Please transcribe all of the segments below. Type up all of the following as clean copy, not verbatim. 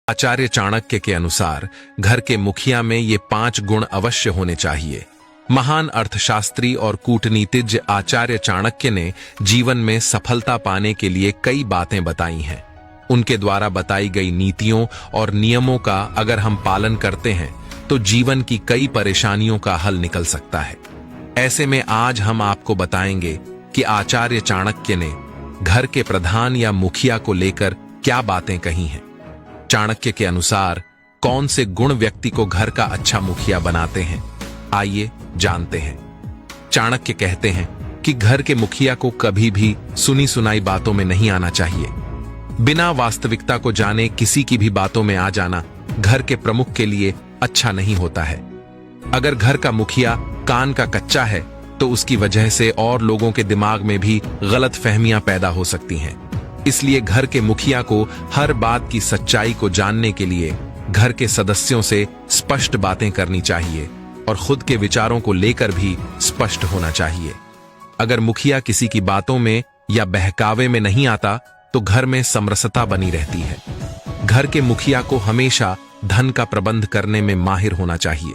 आचार्य चाणक्य के अनुसार घर के मुखिया में ये 5 गुण अवश्य होने चाहिए। महान अर्थशास्त्री और कूटनीतिज्ञ आचार्य चाणक्य ने जीवन में सफलता पाने के लिए कई बातें बताई हैं। उनके द्वारा बताई गई नीतियों और नियमों का अगर हम पालन करते हैं तो जीवन की कई परेशानियों का हल निकल सकता है। ऐसे में आज हम आपको बताएंगे कि आचार्य चाणक्य ने घर के प्रधान या मुखिया को लेकर क्या बातें कही हैं। चाणक्य के अनुसार कौन से गुण व्यक्ति को घर का अच्छा मुखिया बनाते हैं, आइए जानते हैं। चाणक्य कहते हैं कि घर के मुखिया को कभी भी सुनी सुनाई बातों में नहीं आना चाहिए। बिना वास्तविकता को जाने किसी की भी बातों में आ जाना घर के प्रमुख के लिए अच्छा नहीं होता है। अगर घर का मुखिया कान का कच्चा है तो उसकी वजह से और लोगों के दिमाग में भी गलत फहमियां पैदा हो सकती हैं। इसलिए घर के मुखिया को हर बात की सच्चाई को जानने के लिए घर के सदस्यों से स्पष्ट बातें करनी चाहिए और खुद के विचारों को लेकर भी स्पष्ट होना चाहिए। अगर मुखिया किसी की बातों में या बहकावे में नहीं आता तो घर में समरसता बनी रहती है। घर के मुखिया को हमेशा धन का प्रबंध करने में माहिर होना चाहिए।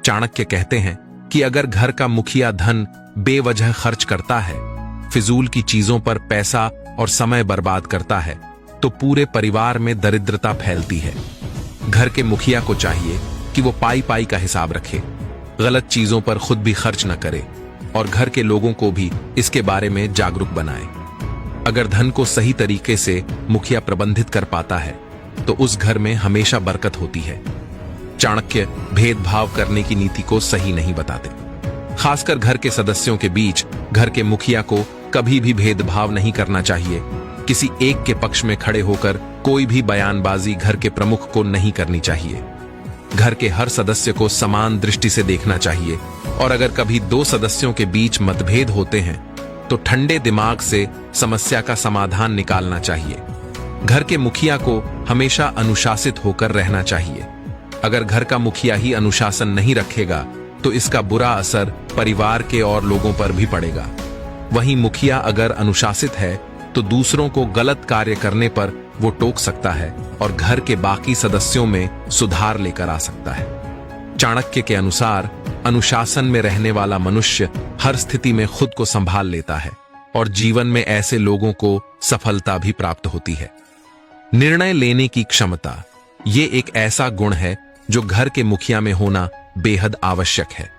चाणक्य कहते हैं कि अगर घर का मुखिया धन बेवजह खर्च करता है, फिजूल की चीजों पर पैसा और समय बर्बाद करता है तो पूरे परिवार में दरिद्रता फैलती है। घर के मुखिया को चाहिए कि वो पाई पाई का हिसाब रखे, गलत चीजों पर खुद भी खर्च न करे और घर के लोगों को भी इसके बारे में जागरूक बनाए। अगर धन को सही तरीके से मुखिया प्रबंधित कर पाता है तो उस घर में हमेशा बरकत होती है। चाणक्य भेदभाव करने की नीति को सही नहीं बताते। खासकर घर के सदस्यों के बीच घर के मुखिया को कभी भी भेदभाव नहीं करना चाहिए। किसी एक के पक्ष में खड़े होकर कोई भी बयानबाजी घर के प्रमुख को नहीं करनी चाहिए। घर के हर सदस्य को समान दृष्टि से देखना चाहिए और अगर कभी 2 सदस्यों के बीच मतभेद होते हैं तो ठंडे दिमाग से समस्या का समाधान निकालना चाहिए। घर के मुखिया को हमेशा अनुशासित होकर रहना चाहिए। अगर घर का मुखिया ही अनुशासन नहीं रखेगा तो इसका बुरा असर परिवार के और लोगों पर भी पड़ेगा। वहीं मुखिया अगर अनुशासित है तो दूसरों को गलत कार्य करने पर वो टोक सकता है और घर के बाकी सदस्यों में सुधार लेकर आ सकता है। चाणक्य के अनुसार अनुशासन में रहने वाला मनुष्य हर स्थिति में खुद को संभाल लेता है और जीवन में ऐसे लोगों को सफलता भी प्राप्त होती है। निर्णय लेने की क्षमता, ये एक ऐसा गुण है जो घर के मुखिया में होना बेहद आवश्यक है।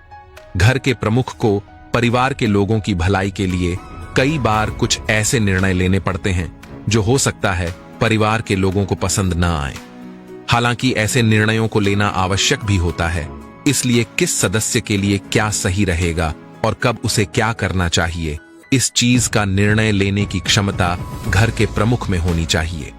घर के प्रमुख को परिवार के लोगों की भलाई के लिए कई बार कुछ ऐसे निर्णय लेने पड़ते हैं जो हो सकता है परिवार के लोगों को पसंद न आए। हालांकि ऐसे निर्णयों को लेना आवश्यक भी होता है, इसलिए किस सदस्य के लिए क्या सही रहेगा और कब उसे क्या करना चाहिए, इस चीज का निर्णय लेने की क्षमता घर के प्रमुख में होनी चाहिए।